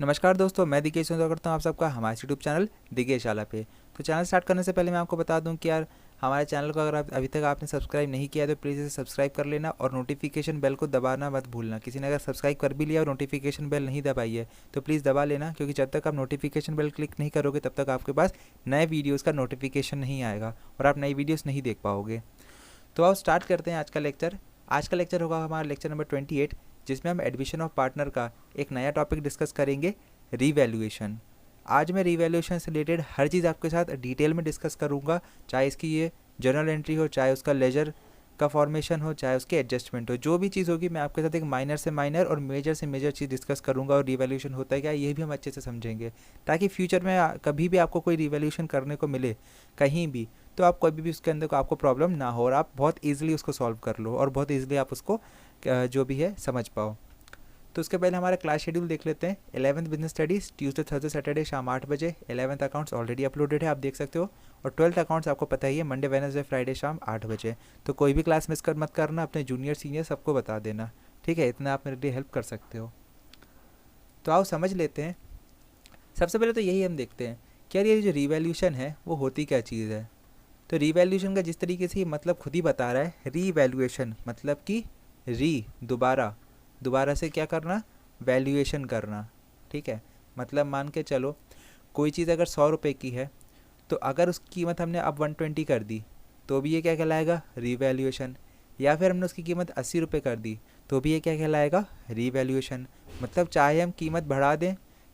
नमस्कार दोस्तों, मैं दिकेश स्वागत करता हूँ आप सबका हमारे यूट्यूब चैनल दिकेश शाला पे। तो चैनल स्टार्ट करने से पहले मैं आपको बता दूं कि यार हमारे चैनल को अगर आप अभी तक आपने सब्सक्राइब नहीं किया तो प्लीज़ इसे सब्सक्राइब कर लेना और नोटिफिकेशन बेल को दबाना मत भूलना। किसी ने अगर सब्सक्राइब कर भी लिया और नोटिफिकेशन बेल नहीं दबाई है तो प्लीज़ दबा लेना, क्योंकि जब तक आप नोटिफिकेशन बेल क्लिक नहीं करोगे तब तक आपके पास नए वीडियोज़ का नोटिफिकेशन नहीं आएगा और आप नई वीडियोज़ नहीं देख पाओगे। तो आओ स्टार्ट करते हैं आज का लेक्चर। आज का लेक्चर होगा हमारा लेक्चर नंबर 28, जिसमें हम एडमिशन ऑफ पार्टनर का एक नया टॉपिक डिस्कस करेंगे, रीवैल्यूएशन। आज मैं रीवैल्यूएशन से रिलेटेड हर चीज़ आपके साथ डिटेल में डिस्कस करूंगा, चाहे इसकी ये जर्नल एंट्री हो, चाहे उसका लेजर का फॉर्मेशन हो, चाहे उसके एडजस्टमेंट हो। जो भी चीज़ होगी मैं आपके साथ एक माइनर से माइनर और मेजर से मेजर चीज़ डिस्कस करूंगा और रीवैल्यूएशन होता है क्या ये भी हम अच्छे से समझेंगे, ताकि फ्यूचर में कभी भी आपको कोई रीवैल्यूएशन करने को मिले कहीं भी तो आप कभी भी उसके अंदर को आपको प्रॉब्लम ना हो और आप बहुत ईजिली उसको सॉल्व कर लो और बहुत ईजिली आप उसको जो भी है समझ पाओ। तो उसके पहले हमारा क्लास शेड्यूल देख लेते हैं। 11th business studies Tuesday Thursday Saturday शाम 8 बजे। 11th अकाउंट्स ऑलरेडी अपलोडेड है, आप देख सकते हो। और 12th अकाउंट्स आपको पता ही है, मंडे वेडनेसडे फ्राइडे शाम 8 बजे। तो कोई भी क्लास मिस कर मत करना, अपने जूनियर सीनियर सबको बता देना, ठीक है? इतना आप मेरे लिए हेल्प कर सकते हो। तो आओ समझ लेते हैं। सबसे पहले तो यही हम देखते हैं कि यार ये जो रीवैल्यूशन है वो होती क्या चीज़ है। तो रीवैल्यूशन का जिस तरीके से मतलब खुद ही बता रहा है, रीवैल्यूएशन मतलब कि दोबारा से क्या करना, वैल्यूएशन करना, ठीक है? मतलब मान के चलो कोई चीज़ अगर 100 रुपये की है तो अगर उसकी कीमत हमने अब 120 कर दी तो भी ये क्या कहलाएगा, रीवैल्यूएशन। या फिर हमने उसकी कीमत 80 रुपये कर दी तो भी ये क्या कहलाएगा, रीवैल्यूएशन। मतलब चाहे हम कीमत बढ़ा दें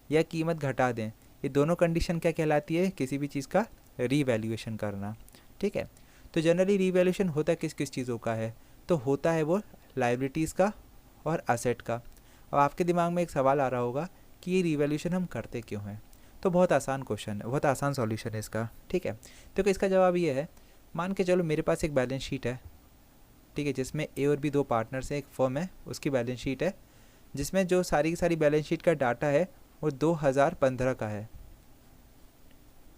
या कीमत घटा दें, ये दोनों कंडीशन क्या कहलाती है, किसी भी चीज़ का रीवैल्यूएशन करना, ठीक है? तो जनरली रीवैल्यूएशन होता किस किस चीज़ों का है, तो होता है वो लाइबिलिटीज़ का और असेट का। अब आपके दिमाग में एक सवाल आ रहा होगा कि ये रीवैल्यूएशन हम करते क्यों हैं। तो बहुत आसान क्वेश्चन है, बहुत आसान सॉल्यूशन है इसका, ठीक है? तो इसका जवाब ये है, मान के चलो मेरे पास एक बैलेंस शीट है, ठीक है, जिसमें ए और बी दो पार्टनर्स हैं, एक फर्म है, उसकी बैलेंस शीट है, जिसमें जो सारी की सारी बैलेंस शीट का डाटा है वो 2015 का है,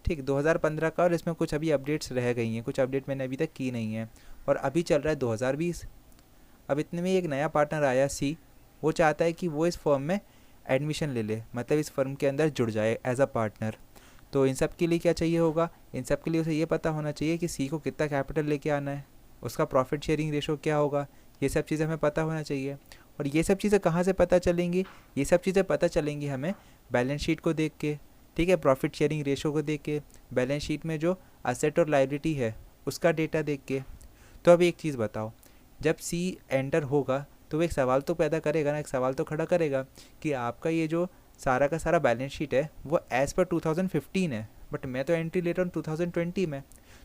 ठीक, 2015 का। और इसमें कुछ अभी अपडेट्स रह गई हैं, कुछ अपडेट मैंने अभी तक की नहीं है और अभी चल रहा है 2020। अब इतने में एक नया पार्टनर आया सी, वो चाहता है कि वो इस फर्म में एडमिशन ले ले, मतलब इस फर्म के अंदर जुड़ जाए एज अ पार्टनर। तो इन सब के लिए क्या चाहिए होगा, इन सब के लिए उसे ये पता होना चाहिए कि सी को कितना कैपिटल लेके आना है, उसका प्रॉफिट शेयरिंग रेशो क्या होगा, ये सब चीज़ें हमें पता होना चाहिए। और ये सब चीज़ें कहाँ से पता चलेंगी, ये सब चीज़ें पता चलेंगी हमें बैलेंस शीट को देख के, ठीक है, प्रॉफिट शेयरिंग रेशो को देख के, बैलेंस शीट में जो असेट और लायबिलिटी है उसका डेटा देख के। तो अब एक चीज़ बताओ, जब सी एंटर होगा तो वो एक सवाल तो पैदा करेगा ना, एक सवाल तो खड़ा करेगा कि आपका ये जो सारा का सारा बैलेंस शीट है वो एज़ पर 2015 है, बट मैं तो एंट्री ले रहा हूँ 2020 में।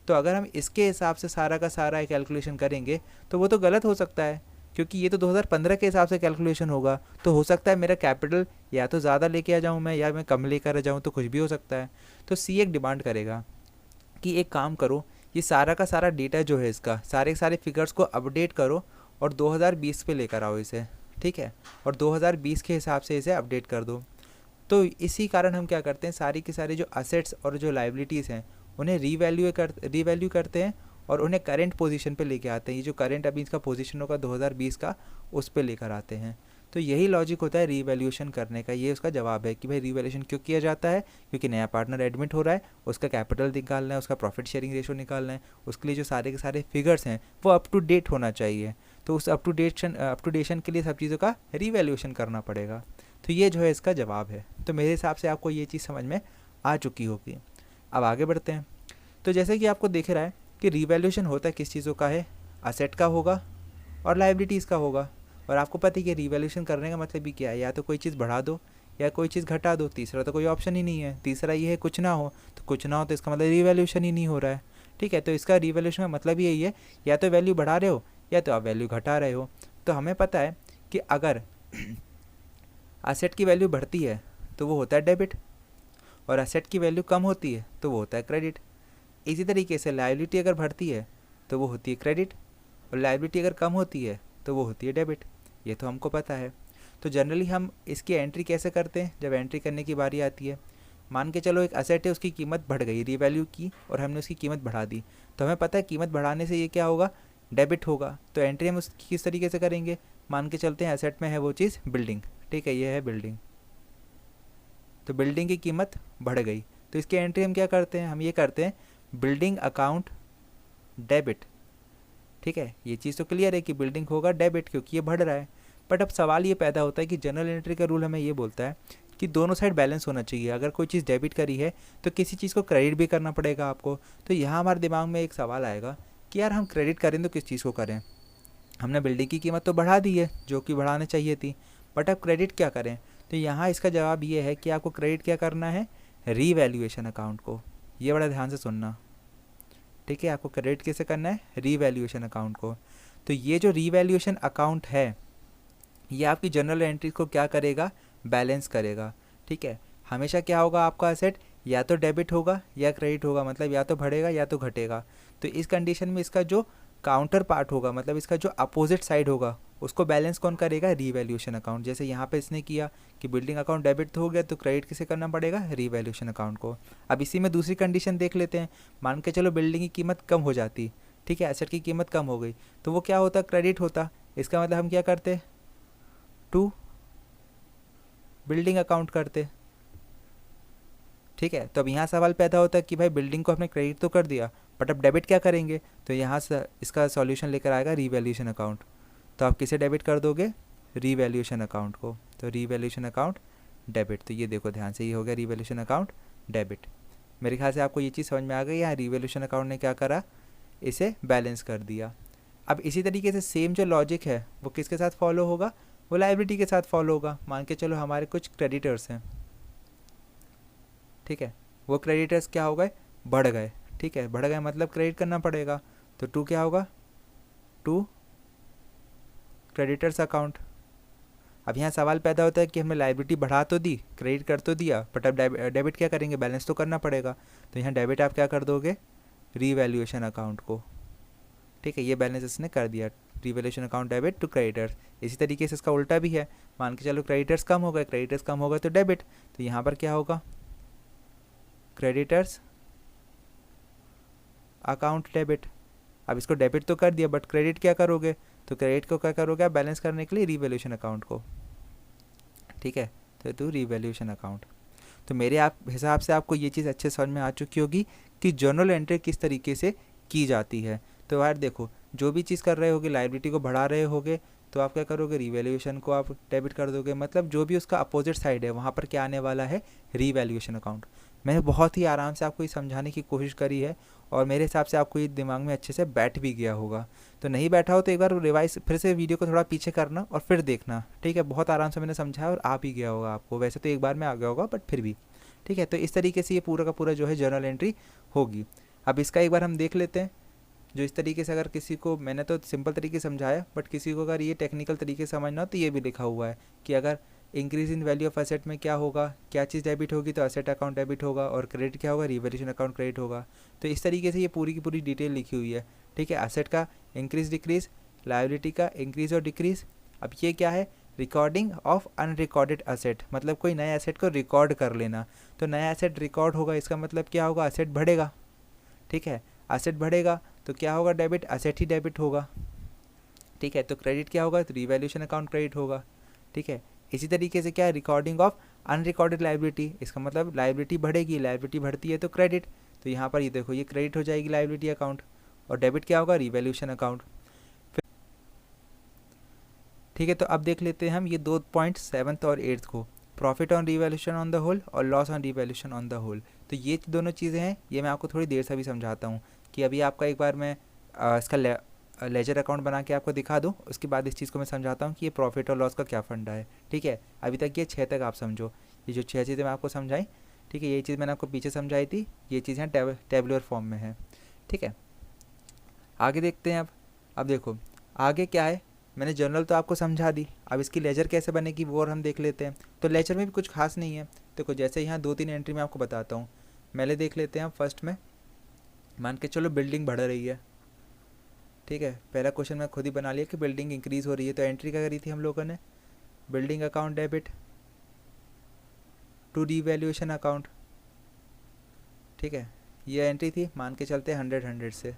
तो अगर हम इसके हिसाब से सारा का सारा कैलकुलेशन करेंगे तो वो तो गलत हो सकता है, क्योंकि ये तो 2015 के हिसाब से कैलकुलेशन होगा। तो हो सकता है मेरा कैपिटल या तो ज़्यादा लेके आ जाऊँ मैं, या मैं कम लेकर आ जाऊँ, तो कुछ भी हो सकता है। तो सी एक डिमांड करेगा कि एक काम करो, ये सारा का सारा डेटा जो है इसका, सारे के सारे फिगर्स को अपडेट करो और 2020 पे लेकर आओ इसे, ठीक है? और 2020 के हिसाब से इसे अपडेट कर दो। तो इसी कारण हम क्या करते हैं, सारी की सारी जो असेट्स और जो लाइबिलिटीज़ हैं उन्हें रीवैल्यू करते हैं और उन्हें करेंट पोजीशन पे लेके आते हैं। ये जो करेंट अभी इसका पोजीशन होगा 2020 का, उस पे लेकर आते हैं। तो यही लॉजिक होता है रीवैल्यूएशन करने का। ये उसका जवाब है कि भाई रीवैल्यूएशन क्यों किया जाता है, क्योंकि नया पार्टनर एडमिट हो रहा है, उसका कैपिटल निकालना है, उसका प्रॉफिट शेयरिंग रेशो निकालना है, उसके लिए जो सारे के सारे फिगर्स हैं वो अप टू डेट होना चाहिए। तो उस अप टू डेशन के लिए सब चीज़ों का रीवैल्यूएशन करना पड़ेगा। तो ये जो है इसका जवाब है। तो मेरे हिसाब से आपको ये चीज़ समझ में आ चुकी होगी। अब आगे बढ़ते हैं। तो जैसे कि आपको दिख रहा है कि रीवैल्यूएशन होता है किस चीज़ों का है, असेट का होगा और लाइबिलिटीज़ का होगा। और आपको पता है कि रीवैल्यूएशन करने का मतलब भी क्या है, या तो कोई चीज़ बढ़ा दो या कोई चीज़ घटा दो, तीसरा तो कोई ऑप्शन ही नहीं है। तीसरा ये है कुछ ना हो, तो कुछ ना हो तो इसका मतलब रीवैल्यूएशन ही नहीं हो रहा है, ठीक है? तो इसका रीवैल्यूएशन का मतलब यही है, या तो वैल्यू बढ़ा रहे हो या तो आप वैल्यू घटा रहे हो। तो हमें पता है कि अगर असेट की वैल्यू बढ़ती है तो वो होता है डेबिट, और असेट की वैल्यू कम होती है तो वो होता है क्रेडिट। इसी तरीके से लायबिलिटी अगर बढ़ती है तो वो होती है क्रेडिट, और लायबिलिटी अगर कम होती है तो वो होती है डेबिट। ये तो हमको पता है। तो जनरली हम इसकी एंट्री कैसे करते हैं, जब एंट्री करने की बारी आती है, मान के चलो एक असेट है, उसकी कीमत बढ़ गई, रीवैल्यू की, और हमने उसकी कीमत बढ़ा दी, तो हमें पता है कीमत बढ़ाने से ये क्या होगा, डेबिट होगा। तो एंट्री हम उसकी किस तरीके से करेंगे, मान के चलते हैं एसेट में है वो चीज़ बिल्डिंग, ठीक है, ये है बिल्डिंग, तो बिल्डिंग की कीमत बढ़ गई। तो इसकी एंट्री हम क्या करते हैं, हम ये करते हैं बिल्डिंग अकाउंट डेबिट। ठीक है, ये चीज़ तो क्लियर है कि बिल्डिंग होगा डेबिट क्योंकि ये बढ़ रहा है। बट अब सवाल ये पैदा होता है कि जनरल एंट्री का रूल हमें ये बोलता है कि दोनों साइड बैलेंस होना चाहिए। अगर कोई चीज़ डेबिट करी है तो किसी चीज़ को क्रेडिट भी करना पड़ेगा आपको। तो यहाँ हमारे दिमाग में एक सवाल आएगा कि यार हम क्रेडिट करें तो किस चीज़ को करें। हमने बिल्डिंग की कीमत तो बढ़ा दी है जो कि बढ़ाने चाहिए थी, बट अब क्रेडिट क्या करें। तो यहाँ इसका जवाब ये है कि आपको क्रेडिट क्या करना है, रीवैल्यूएशन अकाउंट को। ये बड़ा ध्यान से सुनना, ठीक है। आपको क्रेडिट कैसे करना है, रीवैल्यूएशन अकाउंट को। तो ये जो रीवैल्यूएशन अकाउंट है ये आपकी जनरल एंट्री को क्या करेगा, बैलेंस करेगा। ठीक है, हमेशा क्या होगा आपका असेट, या तो डेबिट होगा या क्रेडिट होगा, मतलब या तो बढ़ेगा या तो घटेगा। तो इस कंडीशन में इसका जो काउंटर पार्ट होगा, मतलब इसका जो अपोजिट साइड होगा, उसको बैलेंस कौन करेगा, रीवैल्यूएशन अकाउंट। जैसे यहाँ पे इसने किया कि बिल्डिंग अकाउंट डेबिट तो हो गया, तो क्रेडिट किसे करना पड़ेगा, रीवैल्यूएशन अकाउंट को। अब इसी में दूसरी कंडीशन देख लेते हैं। मान के चलो बिल्डिंग की कीमत कम हो जाती, ठीक है, एसेट की कीमत कम हो गई, तो वो क्या होता, क्रेडिट होता। इसका मतलब हम क्या करते, टू बिल्डिंग अकाउंट करते। ठीक है, तो अब यहाँ सवाल पैदा होता है कि भाई बिल्डिंग को हमने क्रेडिट तो कर दिया, बट अब डेबिट क्या करेंगे। तो यहाँ से इसका सॉल्यूशन लेकर आएगा रीवैल्यूएशन अकाउंट। तो आप किसे डेबिट कर दोगे, रीवैल्यूएशन अकाउंट को। तो रीवैल्यूएशन अकाउंट डेबिट। तो ये देखो ध्यान से, ये हो गया रीवैल्यूएशन अकाउंट डेबिट। मेरे ख्याल से आपको ये चीज़ समझ में आ गई। यहाँ रीवैल्यूएशन अकाउंट ने क्या करा, इसे बैलेंस कर दिया। अब इसी तरीके से सेम जो लॉजिक है वो किसके साथ फॉलो होगा, वो लायबिलिटी के साथ फॉलो होगा। मान के चलो हमारे कुछ क्रेडिटर्स हैं, ठीक है, वो क्रेडिटर्स क्या हो गए, बढ़ गए। ठीक है, बढ़ गए मतलब क्रेडिट करना पड़ेगा। तो टू क्या होगा, टू क्रेडिटर्स अकाउंट। अब यहाँ सवाल पैदा होता है कि हमने लायबिलिटी बढ़ा तो दी, क्रेडिट कर तो दिया, बट अब डेबिट क्या करेंगे, बैलेंस तो करना पड़ेगा। तो यहाँ डेबिट आप क्या कर दोगे, रीवैल्यूएशन अकाउंट को। ठीक है, ये बैलेंस इसने कर दिया, revaluation account debit to creditors. इसी तरीके से इसका उल्टा भी है। मान के चलो क्रेडिटर्स कम हो गए, क्रेडिटर्स कम हो गए तो डेबिट। तो यहाँ पर क्या होगा, क्रेडिटर्स अकाउंट डेबिट। अब इसको डेबिट तो कर दिया, बट क्रेडिट क्या करोगे, तो क्रेडिट को क्या करोगे, बैलेंस करने के लिए रीवैल्यूएशन अकाउंट को। ठीक है, तो रीवैल्यूएशन अकाउंट। तो मेरे आप हिसाब से आपको ये चीज़ अच्छे समझ में आ चुकी होगी कि जर्नल एंट्री किस तरीके से की जाती है। तो यार देखो, जो भी चीज़ कर रहे होगे, लायबिलिटी को बढ़ा रहे होगे, तो आप क्या करोगे, रीवैल्यूएशन को आप डेबिट कर दोगे। मतलब जो भी उसका अपोजिट साइड है वहाँ पर क्या आने वाला है, रीवैल्यूएशन अकाउंट। मैंने बहुत ही आराम से आपको ये समझाने की कोशिश करी है और मेरे हिसाब से आपको ये दिमाग में अच्छे से बैठ भी गया होगा। तो नहीं बैठा हो तो एक बार रिवाइज फिर से वीडियो को थोड़ा पीछे करना और फिर देखना। ठीक है, बहुत आराम से मैंने समझाया और आ भी गया होगा आपको। वैसे तो एक बार में आ गया होगा, बट फिर भी ठीक है। तो इस तरीके से ये पूरा का पूरा जो है जर्नल एंट्री होगी। अब इसका एक बार हम देख लेते हैं। जो इस तरीके से, अगर किसी को, मैंने तो सिंपल तरीके से समझाया, बट किसी को अगर ये टेक्निकल तरीके से समझना हो तो ये भी लिखा हुआ है कि अगर increase in value of asset में क्या होगा, क्या चीज़ डेबिट होगी, तो एसेट अकाउंट डेबिट होगा, और क्रेडिट क्या होगा, रीवैल्यूएशन अकाउंट क्रेडिट होगा। तो इस तरीके से ये पूरी की पूरी डिटेल लिखी हुई है। ठीक है, एसेट का इंक्रीज डिक्रीज, लायबिलिटी का इंक्रीज और डिक्रीज। अब ये क्या है, रिकॉर्डिंग ऑफ अनरिकॉर्डेड एसेट, मतलब कोई नए एसेट को रिकॉर्ड कर लेना। तो नया एसेट रिकॉर्ड होगा, इसका मतलब क्या होगा, एसेट बढ़ेगा। ठीक है, एसेट बढ़ेगा तो क्या होगा, डेबिट, एसेट ही डेबिट होगा। ठीक है, तो क्रेडिट क्या होगा, तो रीवैल्यूएशन अकाउंट क्रेडिट होगा। ठीक है, इसी तरीके से क्या है, रिकॉर्डिंग ऑफ अनरिकॉर्डेड लायबिलिटी, इसका मतलब लायबिलिटी बढ़ेगी, लायबिलिटी बढ़ती है तो क्रेडिट। तो यहाँ पर ये देखो, ये क्रेडिट हो जाएगी लायबिलिटी अकाउंट, और डेबिट क्या होगा, रीवैल्यूएशन अकाउंट। ठीक है, तो अब देख लेते हैं हम ये दो पॉइंट 7th और 8th को, profit on revaluation on the whole और loss on revaluation on the whole. तो ये दोनों चीज़ें हैं, ये मैं आपको थोड़ी देर से भी समझाता हूँ कि अभी आपका एक बार मैं इसका लेजर अकाउंट बना के आपको दिखा दूँ, उसके बाद इस चीज़ को मैं समझाता हूँ कि ये प्रॉफिट और लॉस का क्या फंडा है। ठीक है, अभी तक ये 6 तक आप समझो, ये जो 6 चीज़ें मैं आपको समझाई, ठीक है, ये चीज़ मैंने आपको पीछे समझाई थी, ये चीज़ें टेबुलर फॉर्म में है। ठीक है, आगे देखते हैं। अब देखो आगे क्या है, मैंने जर्नल तो आपको समझा दी, अब इसकी लेजर कैसे बनेगी वो और हम देख लेते हैं। तो लेजर में भी कुछ खास नहीं है। देखो जैसे यहाँ 2-3 एंट्री मैं आपको बताता हूँ, पहले देख लेते हैं हम। फर्स्ट में मान के चलो बिल्डिंग बढ़ रही है। ठीक है, पहला क्वेश्चन मैं खुद ही बना लिया कि बिल्डिंग इंक्रीज़ हो रही है, तो एंट्री क्या करी थी हम लोगों ने, building account debit to revaluation account. ठीक है, ये एंट्री थी, मान के चलते हैं 100 से।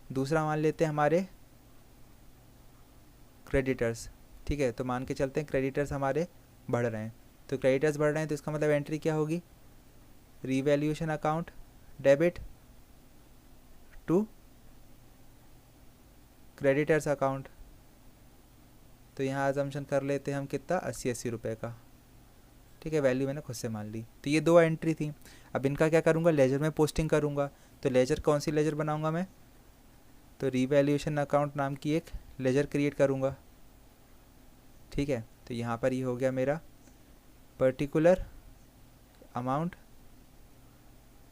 दूसरा मान लेते हैं हमारे क्रेडिटर्स। ठीक है, तो मान के चलते हैं क्रेडिटर्स हमारे बढ़ रहे हैं। तो क्रेडिटर्स बढ़ रहे हैं तो इसका मतलब एंट्री क्या होगी, revaluation account debit to creditors account. तो यहाँ अजम्पशन कर लेते हैं हम कितना, 80 रुपये का, ठीक है, वैल्यू मैंने खुद से मान ली। तो ये 2 एंट्री थी। अब इनका क्या करूँगा, लेजर में पोस्टिंग करूँगा। तो लेजर कौन सी लेजर बनाऊँगा मैं, तो रीवैल्यूएशन अकाउंट नाम की एक लेजर क्रिएट करूँगा, ठीक है। तो यहाँ पर ये हो गया मेरा पर्टिकुलर अमाउंट,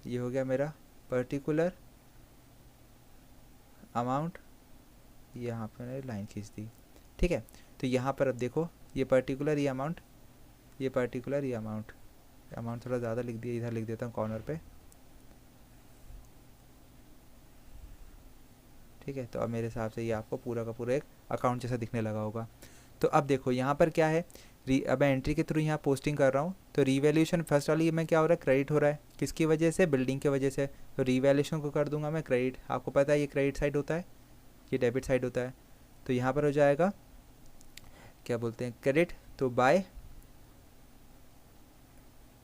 ये हो गया मेरा पर्टिकुलर अमाउंट, यहाँ पर मैंने लाइन खींच दी, ठीक है। तो यहाँ पर अब देखो ये पर्टिकुलर ये अमाउंट, ये पर्टिकुलर ये अमाउंट, अमाउंट थोड़ा ज़्यादा लिख दिया, इधर लिख देता हूँ कॉर्नर पे, ठीक है। तो अब मेरे हिसाब से ये आपको पूरा का पूरा एक अकाउंट जैसा दिखने लगा होगा। तो अब देखो यहाँ पर क्या है, अब मैं एंट्री के थ्रू यहाँ पोस्टिंग कर रहा हूँ। तो रीवैल्यूएशन फर्स्ट वाली में क्या हो रहा है, क्रेडिट हो रहा है, किसकी वजह से, बिल्डिंग की वजह से। तो रीवैल्यूएशन को कर दूंगा मैं क्रेडिट, आपको पता है ये क्रेडिट साइड होता है, ये डेबिट साइड होता है। तो यहाँ पर हो जाएगा क्या बोलते हैं, क्रेडिट, तो बाय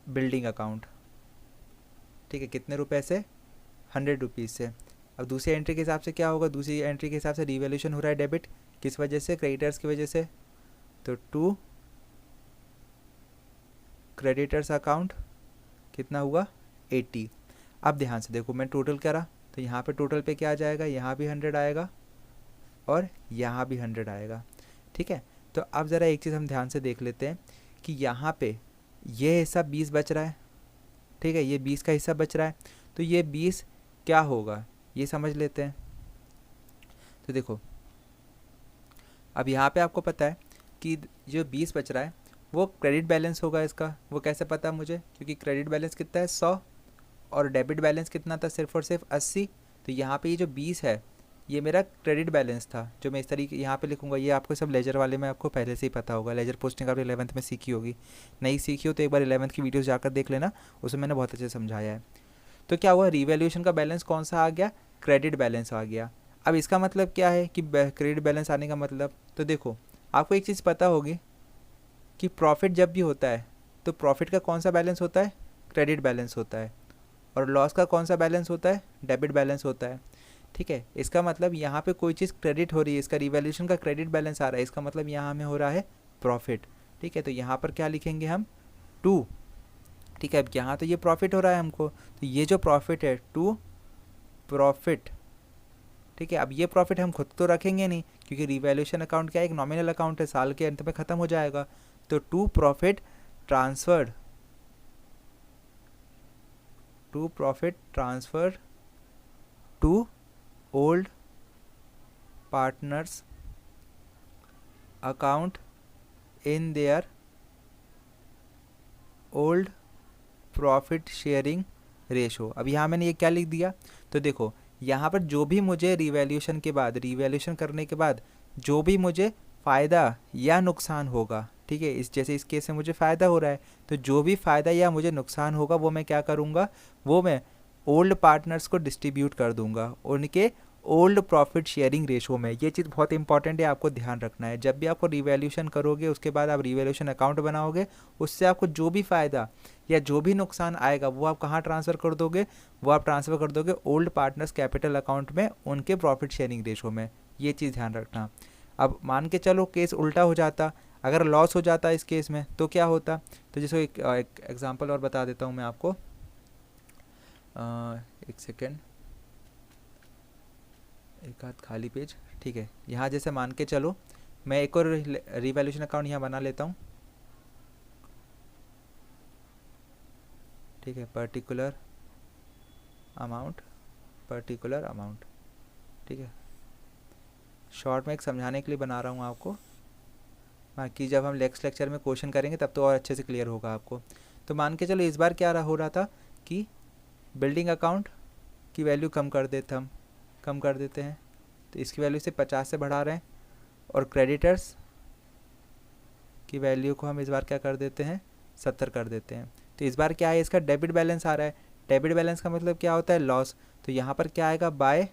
बिल्डिंग अकाउंट, ठीक है, कितने रुपए से, 100 रुपीज़ से। अब दूसरी एंट्री के हिसाब से क्या होगा, दूसरी एंट्री के हिसाब से रीवैल्यूएशन हो रहा है डेबिट, किस वजह से, क्रेडिटर्स की वजह से। तो टू क्रेडिटर्स अकाउंट कितना हुआ, 80। अब ध्यान से देखो मैं टोटल करा, तो यहाँ पे टोटल पे क्या आ जाएगा, यहाँ भी 100 आएगा और यहाँ भी 100 आएगा, ठीक है। तो अब ज़रा एक चीज़ हम ध्यान से देख लेते हैं कि यहाँ पे ये हिस्सा 20 बच रहा है, ठीक है, ये 20 का हिस्सा बच रहा है। तो ये 20 क्या होगा ये समझ लेते हैं। तो देखो अब यहाँ पे आपको पता है कि जो 20 बच रहा है वो क्रेडिट बैलेंस होगा इसका। वो कैसे पता मुझे, क्योंकि क्रेडिट बैलेंस कितना है 100 और डेबिट बैलेंस कितना था सिर्फ और सिर्फ 80। तो यहाँ पे ये जो 20 है ये मेरा क्रेडिट बैलेंस था, जो मैं इस तरीके यहाँ पे लिखूँगा। ये आपको सब लेजर वाले में आपको पहले से ही पता होगा, लेजर पोस्टिंग आपने 11th में सीखी होगी, नहीं सीखी हो तो एक बार 11th की वीडियोस जाकर देख लेना, उसमें मैंने बहुत अच्छे से समझाया है। तो क्या हुआ, रीवैल्यूएशन का बैलेंस कौन सा आ गया, क्रेडिट बैलेंस आ गया। अब इसका मतलब क्या है कि क्रेडिट बैलेंस आने का मतलब, तो देखो आपको एक चीज़ पता होगी कि प्रॉफिट जब भी होता है तो प्रॉफिट का कौन सा बैलेंस होता है, क्रेडिट बैलेंस होता है, और लॉस का कौन सा बैलेंस होता है, डेबिट बैलेंस होता है, ठीक है। इसका मतलब यहाँ पे कोई चीज़ क्रेडिट हो रही है, इसका रिवैल्यूएशन का क्रेडिट बैलेंस आ रहा है, इसका मतलब यहाँ हमें हो रहा है प्रॉफिट, ठीक है। तो यहाँ पर क्या लिखेंगे हम, 2, ठीक है। अब यहाँ तो ये प्रॉफिट हो रहा है हमको, तो ये जो प्रॉफिट है 2 प्रॉफिट, ठीक है। अब ये प्रॉफिट हम खुद तो रखेंगे नहीं, क्योंकि रिवैल्यूएशन अकाउंट क्या है, एक नॉमिनल अकाउंट है, साल के अंत में ख़त्म हो जाएगा। तो 2 profit transferred, 2 profit transfer to old partners account in their old profit sharing ratio. अब यहाँ मैंने ये क्या लिख दिया, तो देखो यहाँ पर जो भी मुझे रिवैल्यूएशन के बाद, रिवैल्यूएशन करने के बाद जो भी मुझे फ़ायदा या नुकसान होगा, ठीक है, इस जैसे इस केस में मुझे फ़ायदा हो रहा है, तो जो भी फ़ायदा या मुझे नुकसान होगा वो मैं क्या करूँगा, वो मैं ओल्ड पार्टनर्स को डिस्ट्रीब्यूट कर दूंगा उनके ओल्ड प्रॉफिट शेयरिंग रेशो में। ये चीज़ बहुत इंपॉर्टेंट है, आपको ध्यान रखना है। जब भी आपको रिवैल्यूएशन करोगे उसके बाद आप रिवैल्यूएशन अकाउंट बनाओगे, उससे आपको जो भी फ़ायदा या जो भी नुकसान आएगा वो आप कहाँ ट्रांसफ़र कर दोगे, वो आप ट्रांसफ़र कर दोगे ओल्ड पार्टनर्स कैपिटल अकाउंट में, उनके प्रॉफिट शेयरिंग रेशो में। ये चीज़ ध्यान रखना। अब मान के चलो केस उल्टा हो जाता, अगर लॉस हो जाता इस केस में तो क्या होता, तो जैसे एक एग्जाम्पल और बता देता हूँ मैं आपको, एक सेकेंड, एक हाथ खाली पेज, ठीक है। यहाँ जैसे मान के चलो मैं एक और रिवैल्यूएशन अकाउंट यहाँ बना लेता हूँ, ठीक है, पर्टिकुलर अमाउंट, पर्टिकुलर अमाउंट, ठीक है। शॉर्ट में एक समझाने के लिए बना रहा हूँ आपको, बाकी जब हम नेक्स्ट लेक्चर में क्वेश्चन करेंगे तब तो और अच्छे से क्लियर होगा आपको। तो मान के चलो इस बार क्या हो रहा था कि बिल्डिंग अकाउंट की वैल्यू कम कर देते हैं, तो इसकी वैल्यू से 50 से बढ़ा रहे हैं, और क्रेडिटर्स की वैल्यू को हम इस बार क्या कर देते हैं, 70 कर देते हैं। तो इस बार क्या है, इसका डेबिट बैलेंस आ रहा है। डेबिट बैलेंस का मतलब क्या होता है, लॉस। तो यहाँ पर क्या आएगा, बाय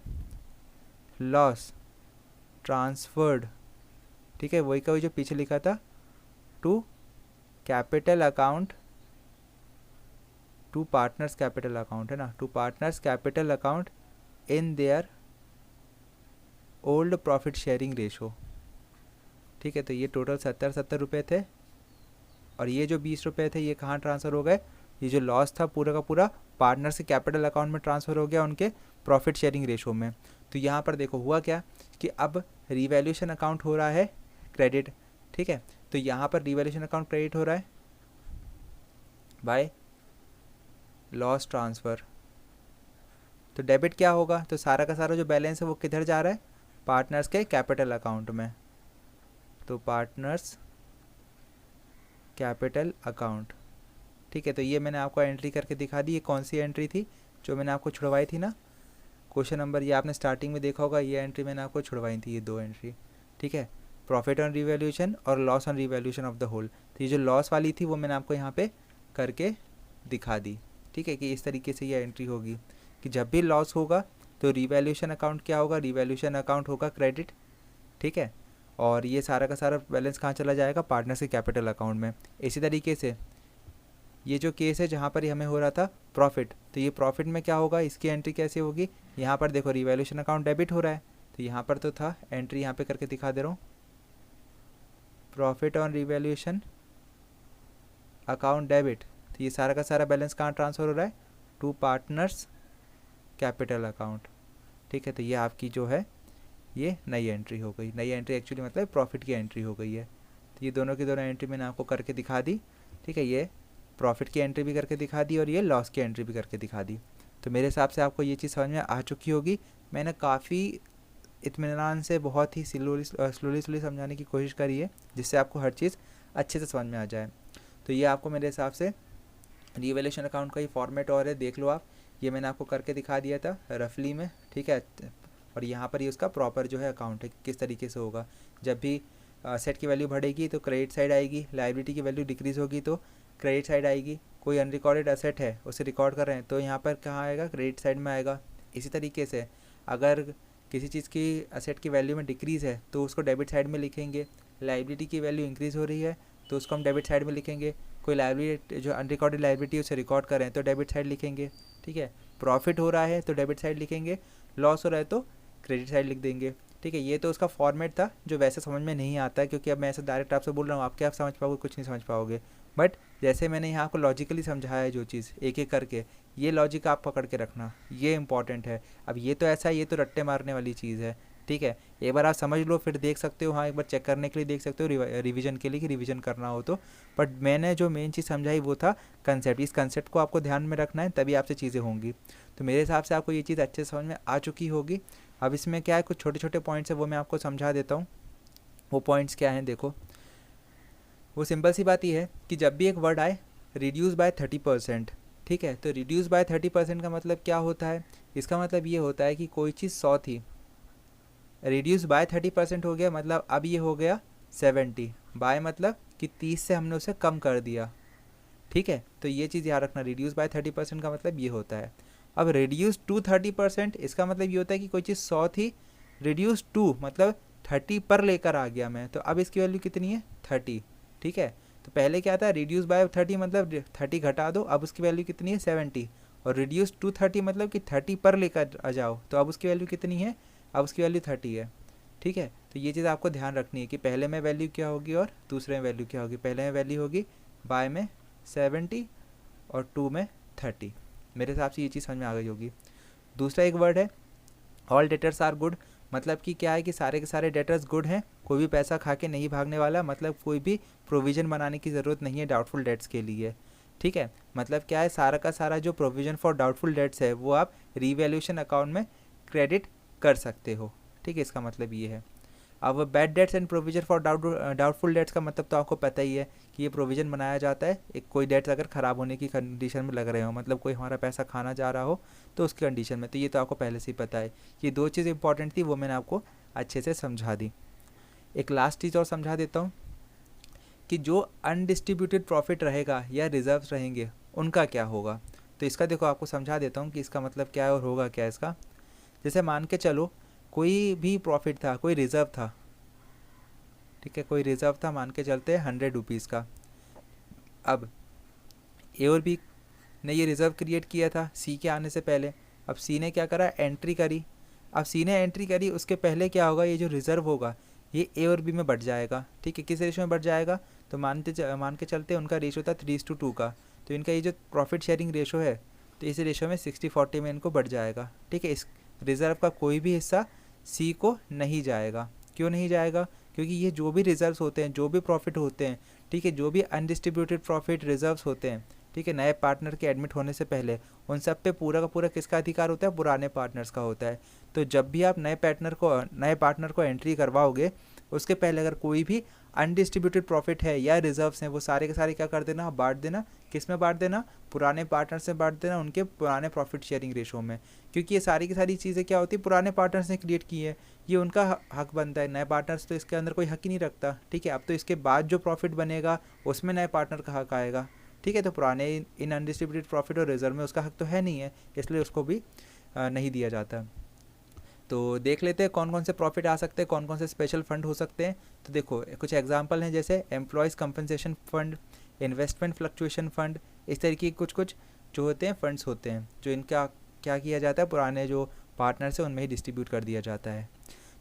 लॉस ट्रांसफर्ड, ठीक है, वही का वही जो पीछे लिखा था, to capital account to partners capital account है ना, to partners capital account in their old profit sharing ratio. ठीक है, तो ये टोटल 70 रुपये थे और ये जो 20 रुपये थे ये कहाँ ट्रांसफ़र हो गए, ये जो लॉस था पूरा का पूरा पार्टनर से कैपिटल अकाउंट में ट्रांसफ़र हो गया उनके प्रॉफिट शेयरिंग रेशो में। तो यहाँ पर देखो हुआ क्या कि अब रिवैल्यूएशन अकाउंट हो रहा है क्रेडिट। ठीक है, तो यहाँ पर रिवैल्यूएशन अकाउंट क्रेडिट हो रहा है बाय लॉस ट्रांसफ़र। तो डेबिट क्या होगा, तो सारा का सारा जो बैलेंस है वो किधर जा रहा है, पार्टनर्स के कैपिटल अकाउंट में। तो पार्टनर्स कैपिटल अकाउंट। ठीक है, तो ये मैंने आपको एंट्री करके दिखा दी। ये कौन सी एंट्री थी जो मैंने आपको छुड़वाई थी ना, क्वेश्चन नंबर, ये आपने स्टार्टिंग में देखा होगा, ये एंट्री मैंने आपको छुड़वाई थी, ये दो एंट्री। ठीक है, प्रॉफिट ऑन रिवैल्यूएशन और loss on revaluation of the whole. तो ये जो लॉस वाली थी वो मैंने आपको यहाँ पे करके दिखा दी। ठीक है, कि इस तरीके से ये एंट्री होगी कि जब भी लॉस होगा तो रिवैल्यूएशन अकाउंट क्या होगा, रिवैल्यूएशन अकाउंट होगा क्रेडिट। ठीक है, और ये सारा का सारा बैलेंस कहाँ चला जाएगा, पार्टनर्स के कैपिटल अकाउंट में। इसी तरीके से ये जो केस है जहाँ पर हमें हो रहा था प्रॉफिट, तो ये प्रॉफिट में क्या होगा, इसकी एंट्री कैसे होगी, यहाँ पर देखो रिवैल्यूएशन अकाउंट डेबिट हो रहा है, तो यहाँ पर तो था एंट्री, यहाँ पे करके दिखा दे रहा हूँ, profit on revaluation account debit. तो ये सारा का सारा बैलेंस कहाँ ट्रांसफ़र हो रहा है, टू पार्टनर्स कैपिटल अकाउंट। ठीक है, तो ये आपकी जो है ये नई एंट्री हो गई। नई एंट्री एक्चुअली मतलब प्रॉफिट की एंट्री हो गई है। तो ये दोनों की दोनों एंट्री मैंने आपको करके दिखा दी। ठीक है, ये प्रॉफिट की एंट्री भी करके दिखा दी और ये लॉस की एंट्री भी करके दिखा दी। तो मेरे हिसाब से आपको ये चीज़ समझ में आ चुकी होगी। मैंने काफ़ी इत्मीनान से बहुत ही स्लोली समझाने की कोशिश करी है, जिससे आपको हर चीज़ अच्छे से समझ में आ जाए। तो ये आपको मेरे हिसाब से रिवैल्यूएशन अकाउंट का ही फॉर्मेट और है, देख लो आप, ये मैंने आपको करके दिखा दिया था रफली में। ठीक है, और यहाँ पर ये उसका प्रॉपर जो है अकाउंट है किस तरीके से होगा। जब भी सेट की वैल्यू बढ़ेगी तो क्रेडिट साइड आएगी, लायबिलिटी की वैल्यू डिक्रीज़ होगी तो क्रेडिट साइड आएगी। कोई अनरिकॉर्डेड एसेट है उसे रिकॉर्ड कर रहे हैं तो यहाँ पर कहाँ आएगा, क्रेडिट साइड में आएगा। इसी तरीके से अगर किसी चीज़ की एसेट की वैल्यू में डिक्रीज़ है तो उसको डेबिट साइड में लिखेंगे, लायबिलिटी की वैल्यू इंक्रीज़ हो रही है तो उसको हम डेबिट साइड में लिखेंगे। कोई लायबिलिटी जो अनरिकॉर्डेड लायबिलिटी उसे रिकॉर्ड कर रहे हैं तो डेबिट साइड लिखेंगे। ठीक है, प्रॉफिट हो रहा है तो डेबिट साइड लिखेंगे, लॉस हो रहा है तो क्रेडिट साइड लिख देंगे। ठीक है, ये तो उसका फॉर्मेट था जो वैसे समझ में नहीं आता है, क्योंकि अब मैं ऐसे डायरेक्ट आपसे बोल रहा हूँ, आप क्या समझ पाओगे, कुछ नहीं समझ पाओगे। बट जैसे मैंने यहाँ आपको लॉजिकली समझाया है जो चीज़ एक एक करके, ये लॉजिक आप पकड़ के रखना, ये इंपॉर्टेंट है। अब ये तो ऐसा है, ये तो रट्टे मारने वाली चीज़ है। ठीक है, एक बार आप समझ लो फिर देख सकते हो, हाँ एक बार चेक करने के लिए देख सकते हो, रिवीजन के लिए कि रिवीजन करना हो तो। बट मैंने जो मेन चीज़ समझाई वो था कंसेप्ट। इस कंसेप्ट को आपको ध्यान में रखना है, तभी आपसे चीज़ें होंगी। तो मेरे हिसाब से आपको ये चीज़ अच्छे से समझ में आ चुकी होगी। अब इसमें क्या है, कुछ छोटे छोटे पॉइंट्स है वो मैं आपको समझा देता हूँ। वो पॉइंट्स क्या हैं, देखो वो सिंपल सी बात ये है कि जब भी एक वर्ड आए रिड्यूस बाय 30%, ठीक है, तो रिड्यूस बाय 30% का मतलब क्या होता है, इसका मतलब ये होता है कि कोई चीज़ 100 थी, रिड्यूस बाय 30% हो गया, मतलब अब ये हो गया 70, बाय मतलब कि 30 से हमने उसे कम कर दिया। ठीक है, तो ये चीज़ याद रखना, रिड्यूस बाय 30% का मतलब ये होता है। अब रिड्यूस टू 30%, इसका मतलब ये होता है कि कोई चीज़ 100 थी, रिड्यूस टू मतलब 30 पर लेकर आ गया मैं, तो अब इसकी वैल्यू कितनी है, 30। ठीक है, तो पहले क्या था, रिड्यूस बाय 30 मतलब 30 घटा दो, अब उसकी वैल्यू कितनी है, 70। और रिड्यूस टू 30 मतलब कि 30 पर लेकर आ जाओ, तो अब उसकी वैल्यू कितनी है, अब उसकी वैल्यू 30 है। ठीक है, तो ये चीज़ आपको ध्यान रखनी है कि पहले में वैल्यू क्या होगी और दूसरे में वैल्यू क्या होगी। पहले में वैल्यू होगी बाय में 70 और टू में 30। मेरे हिसाब से ये चीज़ समझ में आ गई होगी। दूसरा एक वर्ड है ऑल डेटर्स आर गुड, मतलब कि क्या है कि सारे के सारे डेटर्स गुड हैं, कोई भी पैसा खा के नहीं भागने वाला, मतलब कोई भी प्रोविज़न बनाने की ज़रूरत नहीं है डाउटफुल डेट्स के लिए। ठीक है, मतलब क्या है, सारा का सारा जो प्रोविज़न फॉर डाउटफुल डेट्स है वो आप रीवैल्यूएशन अकाउंट में क्रेडिट कर सकते हो। ठीक है, इसका मतलब ये है। अब bad debts and provision for doubtful debts का मतलब तो आपको पता ही है कि ये प्रोविज़न बनाया जाता है एक कोई डेट्स अगर ख़राब होने की कंडीशन में लग रहे हो, मतलब कोई हमारा पैसा खाना जा रहा हो तो उसकी कंडीशन में, तो ये तो आपको पहले से ही पता है। ये दो चीज़ इंपॉर्टेंट थी, वो मैंने आपको अच्छे से समझा दी। एक लास्ट चीज़ और समझा देता हूँ कि जो अनडिस्ट्रीब्यूटेड प्रॉफिट रहेगा या रिजर्व्स रहेंगे उनका क्या होगा। तो इसका देखो आपको समझा देता हूँ कि इसका मतलब क्या है और होगा क्या इसका। जैसे मान के चलो कोई भी प्रॉफिट था, कोई रिज़र्व था, ठीक है, कोई रिज़र्व था, मान के चलते हैं 100 रुपीज़ का। अब ए और बी ने ये रिज़र्व क्रिएट किया था सी के आने से पहले। अब सी ने क्या करा, एंट्री करी। अब सी ने एंट्री करी, उसके पहले क्या होगा, ये जो रिज़र्व होगा ये ए और बी में बढ़ जाएगा। ठीक है, किस रेशो में बढ़ जाएगा, तो मान के चलते उनका रेशो था 3:2 का, तो इनका ये जो प्रॉफिट शेयरिंग रेशो है तो इस रेशो में 60-40 में इनको बढ़ जाएगा। ठीक है, इस रिज़र्व का कोई भी हिस्सा सी को नहीं जाएगा। क्यों नहीं जाएगा, क्योंकि ये जो भी रिजर्व्स होते हैं, जो भी प्रॉफिट होते हैं, ठीक है, जो भी अनडिस्ट्रीब्यूटेड प्रॉफिट रिजर्व्स होते हैं, ठीक है, नए पार्टनर के एडमिट होने से पहले उन सब पे पूरा का पूरा किसका अधिकार होता है, पुराने पार्टनर्स का होता है। तो जब भी आप नए पार्टनर को एंट्री करवाओगे उसके पहले अगर कोई भी अनडिस्ट्रीब्यूटेड प्रॉफिट है या रिजर्व्स हैं वो सारे के सारे क्या कर देना, बांट देना। किस में बांट देना, पुराने पार्टनर से बांट देना, उनके पुराने प्रॉफिट शेयरिंग रेशो में। क्योंकि ये सारी की सारी चीज़ें क्या होती है, पुराने पार्टनर्स ने क्रिएट की है, ये उनका हक बनता है। नए पार्टनर्स तो इसके अंदर कोई हक ही नहीं रखता। ठीक है, अब तो इसके बाद जो प्रॉफिट बनेगा उसमें नए पार्टनर का हक आएगा। ठीक है, तो पुराने इन अनडिस्ट्रीब्यूटेड प्रॉफिट और रिजर्व में उसका हक तो है नहीं है, इसलिए उसको भी नहीं दिया जाता। तो देख लेते हैं कौन कौन से प्रॉफिट आ सकते हैं, कौन कौन से स्पेशल फंड हो सकते हैं। तो देखो कुछ एग्जांपल हैं, जैसे employees compensation fund, investment fluctuation fund, इस तरीके के कुछ जो होते हैं फंड्स होते हैं जो इनका क्या किया जाता है, पुराने जो पार्टनर्स हैं उनमें ही डिस्ट्रीब्यूट कर दिया जाता है।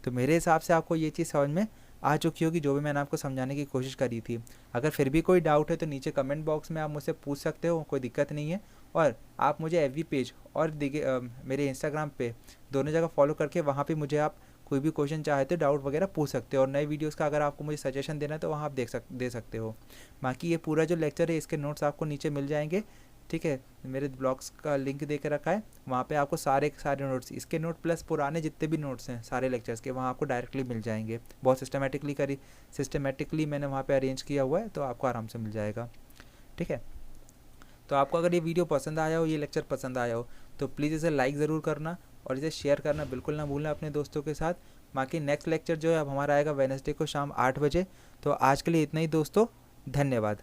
तो मेरे हिसाब से आपको ये चीज़ समझ में आ चुकी होगी जो भी मैंने आपको समझाने की कोशिश करी थी। अगर फिर भी कोई डाउट है तो नीचे कमेंट बॉक्स में आप मुझसे पूछ सकते हो, कोई दिक्कत नहीं है। और आप मुझे एफबी पेज और मेरे इंस्टाग्राम पे दोनों जगह फॉलो करके वहाँ पे मुझे आप कोई भी क्वेश्चन चाहे तो डाउट वगैरह पूछ सकते हो। और नए वीडियोस का अगर आपको मुझे सजेशन देना है तो वहाँ आप दे सकते हो। बाकी ये पूरा जो लेक्चर है इसके नोट्स आपको नीचे मिल जाएंगे। ठीक है, मेरे ब्लॉग्स का लिंक दे के रखा है, वहाँ पे आपको सारे नोट्स, इसके नोट प्लस पुराने जितने भी नोट्स हैं सारे लेक्चर्स के, वहाँ आपको डायरेक्टली मिल जाएंगे। बहुत सिस्टमेटिकली मैंने वहाँ पे अरेंज किया हुआ है, तो आपको आराम से मिल जाएगा। ठीक है, तो आपको अगर ये वीडियो पसंद आया हो, ये लेक्चर पसंद आया हो, तो प्लीज़ इसे लाइक ज़रूर करना और इसे शेयर करना बिल्कुल ना भूलना अपने दोस्तों के साथ। बाकी नेक्स्ट लेक्चर जो है अब हमारा आएगा वेडनेसडे को शाम 8 बजे। तो आज के लिए इतना ही दोस्तों, धन्यवाद।